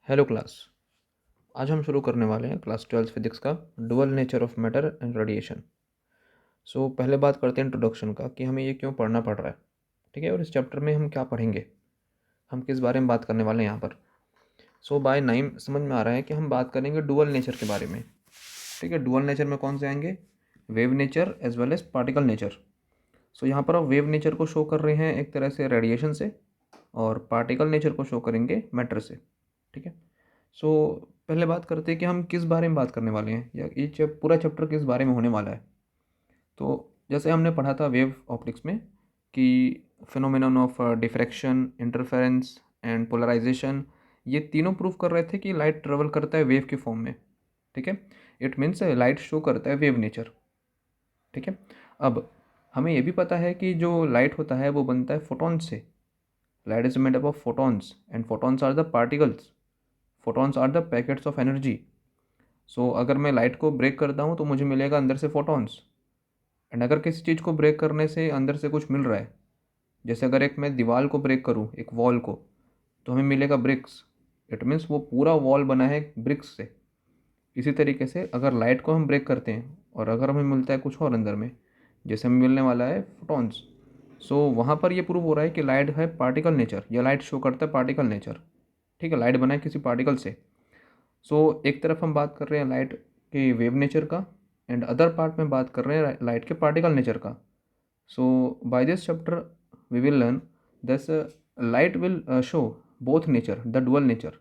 Hello class. आज हम शुरू करने वाले हैं क्लास 12 फिजिक्स का dual nature of matter and radiation. पहले बात करते हैं इंट्रोडक्शन का कि हमें ये क्यों पढ़ना पड़ रहा है। ठीक है, और इस चैप्टर में हम क्या पढ़ेंगे, हम किस बारे में बात करने वाले हैं यहाँ पर। बाय नाम समझ में आ रहा है कि हम बात करेंगे डुअल नेचर के बारे में। ठीक है, डुअल नेचर में कौन से आएंगे? Wave nature as well as particle nature. यहाँ पर आप वेव नेचर को शो कर रहे हैं एक तरह से रेडिएशन से, और पार्टिकल नेचर को शो करेंगे मैटर से। ठीक है, पहले बात करते हैं कि हम किस बारे में बात करने वाले हैं, या ये पूरा चैप्टर किस बारे में होने वाला है। जैसे हमने पढ़ा था वेव ऑप्टिक्स में कि phenomenon of diffraction, interference and polarisation, ये तीनों प्रूव कर रहे थे कि लाइट ट्रेवल करता है वेव के फॉर्म में। ठीक है, इट मीन्स लाइट शो करता है वेव नेचर। ठीक है, अब हमें ये भी पता है कि जो लाइट होता है वो बनता है फोटॉन्स से। Light is made up of photons and photons are the particles. Photons are the packets of energy. अगर मैं लाइट को ब्रेक करता हूँ तो मुझे मिलेगा अंदर से फोटॉन्स। एंड अगर किसी चीज़ को ब्रेक करने से अंदर से कुछ मिल रहा है, जैसे अगर मैं दीवार को ब्रेक करूँ, एक वॉल को, तो हमें मिलेगा ब्रिक्स। इट मीन्स वो पूरा वॉल बना है ब्रिक्स से। इसी तरीके से अगर लाइट को हम ब्रेक करते हैं और अगर हमें मिलता है कुछ और अंदर में, जैसे हमें मिलने वाला है फोटॉन्स, वहाँ पर ये प्रूव हो रहा है कि लाइट है पार्टिकल नेचर, या लाइट शो करता है पार्टिकल नेचर। ठीक है, लाइट बना है किसी पार्टिकल से। एक तरफ हम बात कर रहे हैं लाइट के वेव नेचर का, एंड अदर पार्ट में बात कर रहे हैं लाइट के पार्टिकल नेचर का। By this chapter we will learn this light will show both nature, the dual nature.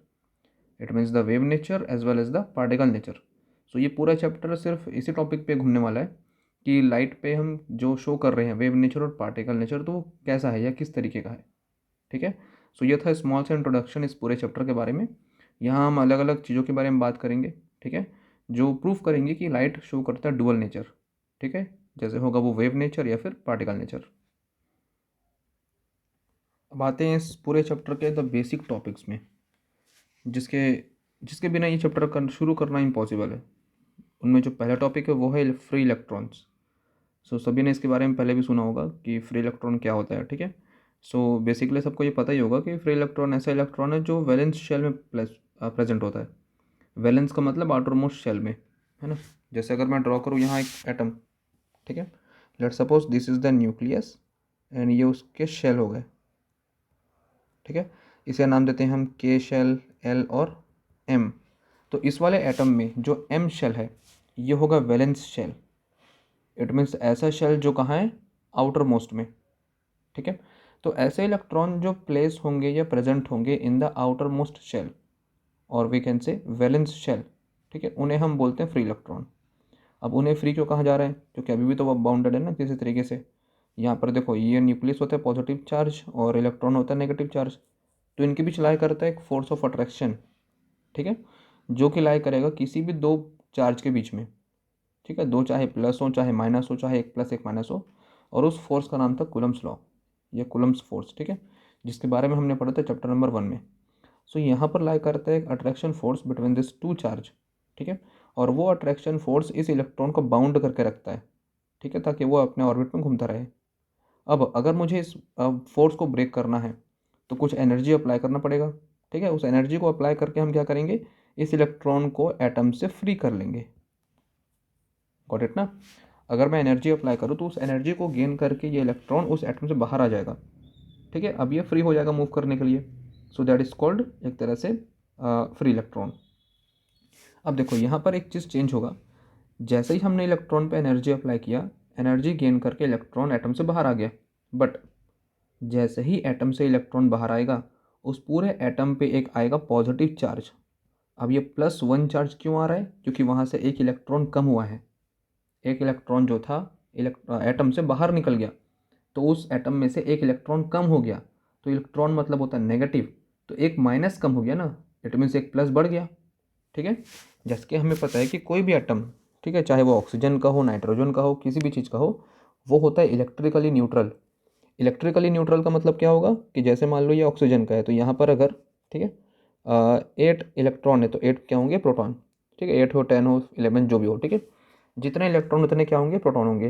It means the wave nature as well as the particle nature. ये पूरा chapter सिर्फ इसी टॉपिक पे घूमने वाला है कि लाइट पे हम जो शो कर रहे हैं वेव नेचर और पार्टिकल नेचर, तो वो कैसा है या किस तरीके का है। ठीक है, ये था स्मॉल सा इंट्रोडक्शन इस पूरे चैप्टर के बारे में। यहाँ हम अलग अलग चीज़ों के बारे में बात करेंगे। ठीक है, जो प्रूफ करेंगे कि लाइट शो करता है डुअल नेचर। ठीक है, जैसे होगा वो वेव नेचर या फिर पार्टिकल नेचर। अब आते हैं इस पूरे चैप्टर के द बेसिक टॉपिक्स में, जिसके जिसके बिना ये चैप्टर शुरू करना इम्पॉसिबल है। उनमें जो पहला टॉपिक है वो है फ्री इलेक्ट्रॉन्स। सभी ने इसके बारे में पहले भी सुना होगा कि फ्री इलेक्ट्रॉन क्या होता है। ठीक है, बेसिकली सबको ये पता ही होगा कि फ्री इलेक्ट्रॉन ऐसा इलेक्ट्रॉन है जो वैलेंस शेल में प्रेजेंट होता है। वैलेंस का मतलब आउटर मोस्ट शेल में, है ना। जैसे अगर मैं ड्रॉ करूँ यहाँ एक एटम, ठीक है, let suppose this is the nucleus and ये उसके शेल हो गए। ठीक है, इसे नाम देते हैं हम के शेल, एल और एम। तो इस वाले एटम में जो एम शेल है ये होगा वैलेंस शेल। इट मीन्स ऐसा शेल जो कहाँ है, आउटर मोस्ट में। ठीक है, तो ऐसे इलेक्ट्रॉन जो प्लेस होंगे या प्रेजेंट होंगे in the outermost shell, और we can say valence shell. ठीक है, उन्हें हम बोलते हैं फ्री इलेक्ट्रॉन। अब उन्हें फ्री क्यों कहा जा रहा है, क्योंकि अभी भी तो वो बाउंडेड है ना किसी तरीके से। यहाँ पर देखो ये न्यूक्लियस होता है पॉजिटिव चार्ज और इलेक्ट्रॉन होता है नेगेटिव चार्ज, तो इनके बीच लाई करता है एक फोर्स ऑफ अट्रैक्शन। ठीक है, जो कि लाई करेगा किसी भी दो चार्ज के बीच में। ठीक है, दो चाहे प्लस हो चाहे माइनस हो, चाहे एक प्लस एक माइनस हो, और उस फोर्स का नाम था कूलम्स लॉ या कूलम्स फोर्स। ठीक है, जिसके बारे में हमने पढ़ा था चैप्टर नंबर 1 में। यहाँ पर लाई करता है एक attraction force between this two charge. ठीक है, और वो अट्रैक्शन फोर्स इस इलेक्ट्रॉन को बाउंड करके रखता है। ठीक है, ताकि वो अपने ऑर्बिट में घूमता रहे। अब अगर मुझे इस फोर्स को ब्रेक करना है तो कुछ एनर्जी अप्लाई करना पड़ेगा। ठीक है, उस एनर्जी को अप्लाई करके हम क्या करेंगे, इस इलेक्ट्रॉन को एटम से फ्री कर लेंगे। गॉट इट ना। अगर मैं एनर्जी अप्लाई करूँ तो उस एनर्जी को गेन करके ये इलेक्ट्रॉन उस एटम से बाहर आ जाएगा। ठीक है, अब ये फ्री हो जाएगा मूव करने के लिए। दैट इज कॉल्ड एक तरह से फ्री इलेक्ट्रॉन। अब देखो यहाँ पर एक चीज़ चेंज होगा। जैसे ही हमने इलेक्ट्रॉन पे एनर्जी अप्लाई किया, एनर्जी गेन करके इलेक्ट्रॉन एटम से बाहर आ गया, बट जैसे ही एटम से इलेक्ट्रॉन बाहर आएगा उस पूरे एटम पे एक आएगा पॉजिटिव चार्ज। अब ये +1 चार्ज क्यों आ रहा है, क्योंकि वहाँ से एक इलेक्ट्रॉन कम हुआ है। एक इलेक्ट्रॉन जो था एटम से बाहर निकल गया, तो उस एटम में से एक इलेक्ट्रॉन कम हो गया। तो इलेक्ट्रॉन मतलब होता है नेगेटिव, तो एक माइनस कम हो गया ना, इट मीन्स एक प्लस बढ़ गया। ठीक है, जैसे कि हमें पता है कि कोई भी एटम, ठीक है, चाहे वो ऑक्सीजन का हो, नाइट्रोजन का हो, किसी भी चीज़ का हो, वो होता है इलेक्ट्रिकली न्यूट्रल। इलेक्ट्रिकली न्यूट्रल का मतलब क्या होगा कि जैसे मान लो ये ऑक्सीजन का है, तो यहाँ पर अगर, ठीक है, 8 इलेक्ट्रॉन है तो 8 क्या होंगे, प्रोटॉन। ठीक है, 8 हो, 10 हो, 11 जो भी हो। ठीक है, जितने इलेक्ट्रॉन उतने क्या होंगे, प्रोटॉन होंगे।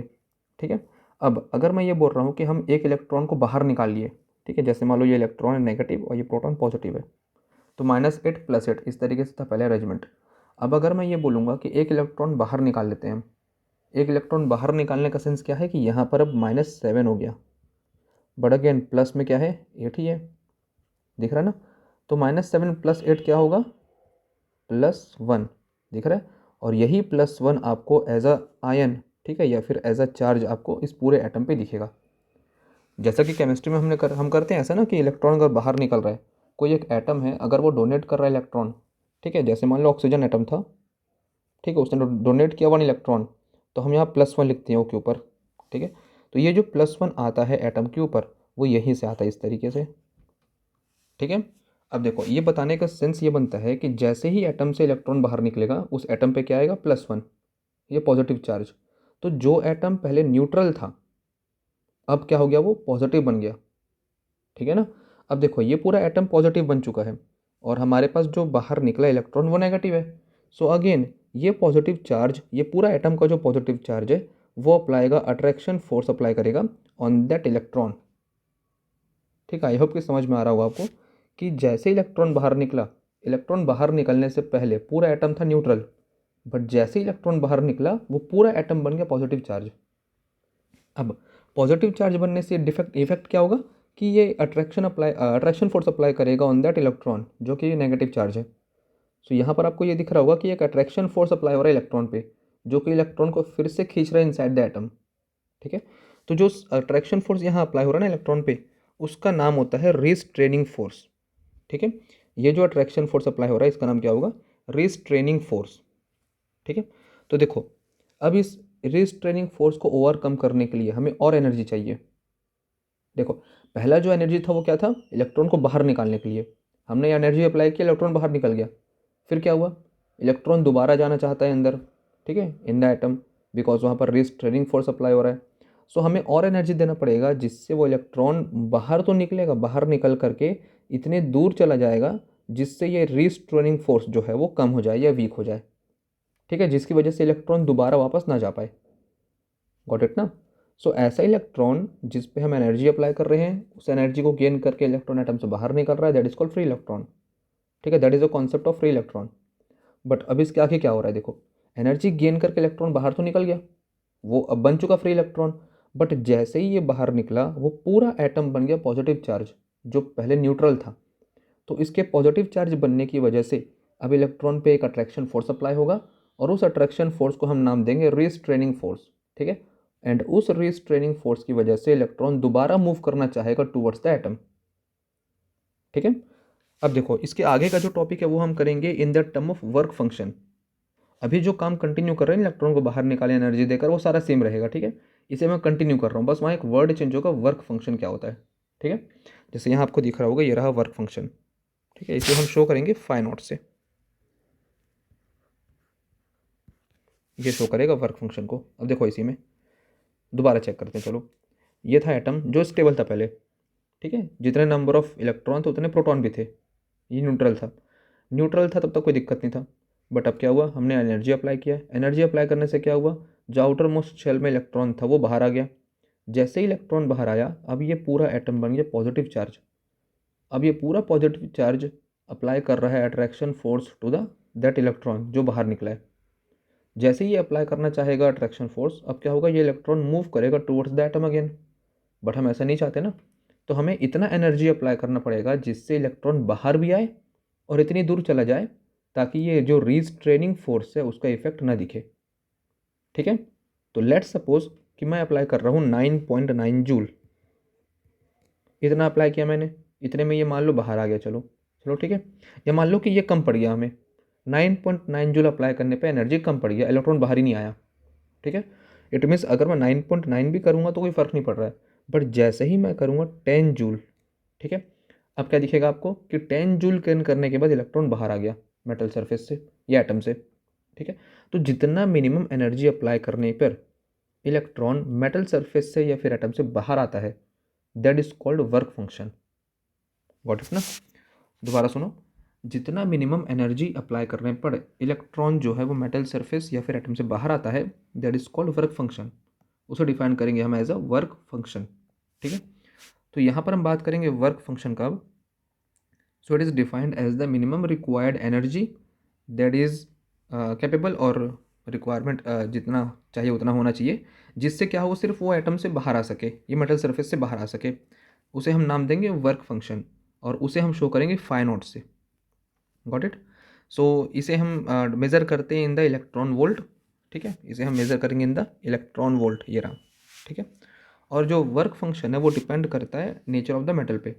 ठीक है, अब अगर मैं ये बोल रहा हूँ कि हम एक इलेक्ट्रॉन को बाहर निकाल लिए, ठीक है, जैसे मान लो ये इलेक्ट्रॉन है नेगेटिव और ये प्रोटॉन पॉजिटिव है, तो -8 +8 इस तरीके से था पहले अरेंजमेंट। अब अगर मैं ये बोलूँगा कि एक इलेक्ट्रॉन बाहर निकाल लेते हैं हम, एक इलेक्ट्रॉन बाहर निकालने का सेंस क्या है कि यहाँ पर अब -7 हो गया, बट अगेन प्लस में क्या है 8 ही है, दिख रहा है ना। तो -7 + 8 क्या होगा +1, दिख रहा है। और यही +1 आपको एज अ आयन, ठीक है, या फिर एज अ चार्ज आपको इस पूरे एटम पे दिखेगा। जैसा कि केमिस्ट्री में हम करते हैं ऐसा ना कि इलेक्ट्रॉन अगर बाहर निकल रहा है, कोई एक एटम है अगर वो डोनेट कर रहा है इलेक्ट्रॉन, ठीक है, जैसे मान लो ऑक्सीजन एटम था, ठीक है, उसने डोनेट किया 1 इलेक्ट्रॉन, तो हम यहाँ +1 लिखते हैं ओ के ऊपर, ठीक है। तो ये जो +1 आता है एटम के ऊपर वो यहीं से आता है इस तरीके से, ठीक है। अब देखो ये बताने का सेंस ये बनता है कि जैसे ही एटम से इलेक्ट्रॉन बाहर निकलेगा उस एटम पे क्या आएगा +1, ये पॉजिटिव चार्ज। तो जो एटम पहले न्यूट्रल था अब क्या हो गया, वो पॉजिटिव बन गया, ठीक है ना। अब देखो ये पूरा एटम पॉजिटिव बन चुका है और हमारे पास जो बाहर निकला इलेक्ट्रॉन वो नेगेटिव है। सो अगेन ये पॉजिटिव चार्ज, ये पूरा एटम का जो पॉजिटिव चार्ज है वो अप्लाईगा अट्रैक्शन फोर्स अप्लाई करेगा ऑन दैट इलेक्ट्रॉन, ठीक है। आई होप कि समझ में आ रहा होगा आपको कि जैसे इलेक्ट्रॉन बाहर निकला, इलेक्ट्रॉन बाहर निकलने से पहले पूरा एटम था न्यूट्रल, बट जैसे इलेक्ट्रॉन बाहर निकला वो पूरा एटम बन गया पॉजिटिव चार्ज। अब पॉजिटिव चार्ज बनने से डिफेक्ट इफेक्ट क्या होगा कि ये अट्रैक्शन फोर्स अप्लाई करेगा ऑन दैट इलेक्ट्रॉन जो कि नेगेटिव चार्ज है। सो यहाँ पर आपको ये दिख रहा होगा कि एक अट्रैक्शन फोर्स अप्लाई हो रहा है इलेक्ट्रॉन पे जो कि इलेक्ट्रॉन को फिर से खींच रहा है इनसाइड द एटम, ठीक है। तो जो अट्रैक्शन फोर्स यहाँ अप्लाई हो रहा है ना इलेक्ट्रॉन पे उसका नाम होता है रिस्ट्रेनिंग फोर्स, ठीक है। ये जो अट्रैक्शन फोर्स अप्लाई हो रहा है इसका नाम क्या होगा, रिस्ट्रेनिंग फोर्स, ठीक है। तो देखो अब इस रिस्ट्रेनिंग फोर्स को ओवरकम करने के लिए हमें और एनर्जी चाहिए। देखो पहला जो एनर्जी था वो क्या था, इलेक्ट्रॉन को बाहर निकालने के लिए हमने एनर्जी अप्लाई किया, इलेक्ट्रॉन बाहर निकल गया। फिर क्या हुआ, इलेक्ट्रॉन दोबारा जाना चाहता है अंदर, ठीक है, इन द एटम, बिकॉज वहाँ पर रिस्ट्रेनिंग फोर्स अप्लाई हो रहा है। सो हमें और एनर्जी देना पड़ेगा जिससे वो इलेक्ट्रॉन बाहर तो निकलेगा, बाहर निकल करके इतने दूर चला जाएगा जिससे ये रिस्ट्रेनिंग फोर्स जो है वो कम हो जाए या वीक हो जाए, ठीक है, जिसकी वजह से इलेक्ट्रॉन दोबारा वापस ना जा पाए। गॉट इट ना। सो ऐसा इलेक्ट्रॉन जिस पे हम एनर्जी अप्लाई कर रहे हैं उस एनर्जी को गेन करके इलेक्ट्रॉन एटम से बाहर निकल रहा है, that is called free electron, ठीक है, that is the concept of free electron. But अब इसके आगे क्या हो रहा है, देखो एनर्जी गेन करके इलेक्ट्रॉन बाहर तो निकल गया, वो अब बन चुका फ्री इलेक्ट्रॉन, बट जैसे ही ये बाहर निकला वो पूरा एटम बन गया पॉजिटिव चार्ज जो पहले न्यूट्रल था। तो इसके पॉजिटिव चार्ज बनने की वजह से अब इलेक्ट्रॉन पे एक अट्रैक्शन फोर्स अप्लाई होगा और उस अट्रैक्शन फोर्स को हम नाम देंगे रिस्ट्रेनिंग फोर्स, ठीक है। एंड उस रिस्ट्रेनिंग फोर्स की वजह से इलेक्ट्रॉन दोबारा मूव करना चाहेगा टूवर्ड्स द एटम, ठीक है। अब देखो इसके आगे का जो टॉपिक है वो हम करेंगे in the term of work function. अभी जो काम कंटिन्यू कर रहे हैं इलेक्ट्रॉन को बाहर निकाले एनर्जी देकर वो सारा सेम रहेगा, ठीक है। इसे मैं कंटिन्यू कर रहा हूँ, बस वहाँ एक वर्ड चेंज होगा, वर्क फंक्शन क्या होता है, ठीक है। जैसे यहाँ आपको दिख रहा होगा ये रहा वर्क फंक्शन, ठीक है, इसे हम शो करेंगे फाई नॉट से, ये शो करेगा वर्क फंक्शन को। अब देखो इसी में दोबारा चेक करते हैं, चलो ये था एटम जो स्टेबल था पहले, ठीक है, जितने नंबर ऑफ इलेक्ट्रॉन थे उतने प्रोटॉन भी थे, ये न्यूट्रल था, न्यूट्रल था तब तक कोई दिक्कत नहीं था। बट अब क्या हुआ, हमने एनर्जी अप्लाई किया, एनर्जी अप्लाई करने से क्या हुआ, जो आउटर मोस्ट शेल में इलेक्ट्रॉन था वो बाहर आ गया। जैसे ही इलेक्ट्रॉन बाहर आया अब ये पूरा एटम बन गया पॉजिटिव चार्ज। अब ये पूरा पॉजिटिव चार्ज अप्लाई कर रहा है attraction force to the that electron जो बाहर निकला है। जैसे ही ये अप्लाई करना चाहेगा अट्रैक्शन फोर्स, अब क्या होगा, ये इलेक्ट्रॉन मूव करेगा towards the atom again, but हम ऐसा नहीं चाहते ना। तो हमें इतना एनर्जी अप्लाई करना पड़ेगा जिससे इलेक्ट्रॉन बाहर भी आए और इतनी दूर चला जाए ताकि ये जो रिस्ट्रेनिंग फोर्स है उसका इफेक्ट ना दिखे, ठीक है। तो लेट्स सपोज कि मैं अप्लाई कर रहा हूँ 9.9 जूल, इतना अप्लाई किया मैंने, इतने में ये मान लो बाहर आ गया, चलो चलो ठीक है। या मान लो कि ये कम पड़ गया, हमें 9.9 जूल अप्लाई करने पे एनर्जी कम पड़ गया, इलेक्ट्रॉन बाहर ही नहीं आया, ठीक है। इट मीन्स अगर मैं 9.9 भी करूँगा तो कोई फ़र्क नहीं पड़ रहा है, बट जैसे ही मैं करूँगा 10 जूल, ठीक है, अब क्या दिखेगा आपको कि 10 जूल करने के बाद इलेक्ट्रॉन बाहर आ गया मेटल सरफेस से या एटम से, ठीक है। तो जितना मिनिमम एनर्जी अप्लाई करने पर इलेक्ट्रॉन मेटल सरफेस से या फिर एटम से बाहर आता है that is called work function. Got it ना। दोबारा सुनो, जितना मिनिमम एनर्जी अप्लाई करने पर इलेक्ट्रॉन जो है वो मेटल सरफेस या फिर एटम से बाहर आता है that is called work function. उसे डिफाइन करेंगे हम एज अ वर्क फंक्शन, ठीक है। तो यहाँ पर हम बात करेंगे वर्क फंक्शन का। So it is defined as the minimum required energy that is capable, और रिक्वायरमेंट जितना चाहिए उतना होना चाहिए, जिससे क्या हो, सिर्फ वो एटम से बाहर आ सके, ये मेटल सरफेस से बाहर आ सके। उसे हम नाम देंगे वर्क फंक्शन, और उसे हम शो करेंगे फाई नॉट से। Got it. सो इसे हम मेज़र करते हैं इन द इलेक्ट्रॉन वोल्ट। ठीक है, इसे हम मेज़र करेंगे इन द इलेक्ट्रॉन वोल्ट, ये रहा। ठीक है, और जो वर्क फंक्शन है वो डिपेंड करता है नेचर ऑफ द मेटल पे।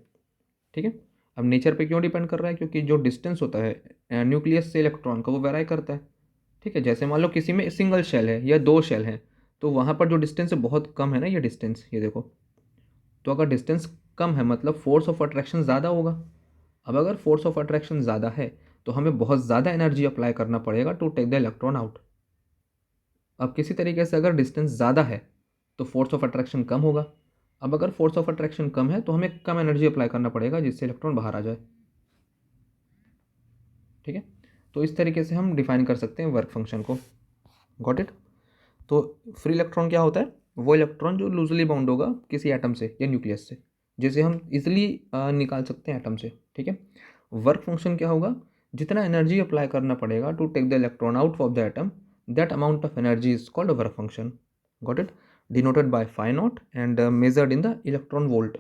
ठीक है, अब नेचर पे क्यों डिपेंड कर रहा है, क्योंकि जो डिस्टेंस होता है न्यूक्लियस से इलेक्ट्रॉन का, वो वेराई करता है। ठीक है, जैसे मान लो किसी में सिंगल शेल है या दो शेल हैं, तो वहाँ पर जो डिस्टेंस है बहुत कम है ना, ये डिस्टेंस, ये देखो। तो अगर डिस्टेंस कम है मतलब फोर्स ऑफ अट्रैक्शन ज़्यादा होगा। अब अगर फोर्स ऑफ अट्रैक्शन ज़्यादा है तो हमें बहुत ज़्यादा एनर्जी अप्लाई करना पड़ेगा to take the electron out. अब किसी तरीके से अगर डिस्टेंस ज़्यादा है तो फोर्स ऑफ अट्रैक्शन कम होगा। अब अगर फोर्स ऑफ अट्रैक्शन कम है तो हमें कम एनर्जी अप्लाई करना पड़ेगा जिससे इलेक्ट्रॉन बाहर आ जाए। ठीक है, तो इस तरीके से हम डिफाइन कर सकते हैं वर्क फंक्शन को। Got it. तो फ्री इलेक्ट्रॉन क्या होता है, वो इलेक्ट्रॉन जो लूजली बाउंड होगा किसी एटम से या न्यूक्लियस से, जिसे हम इजिली निकाल सकते हैं एटम से। ठीक है, वर्क फंक्शन क्या होगा, जितना एनर्जी अप्लाई करना पड़ेगा to take the electron out of the atom, that amount of energy is called work function. Got it, denoted by phi naught and measured in the electron volt.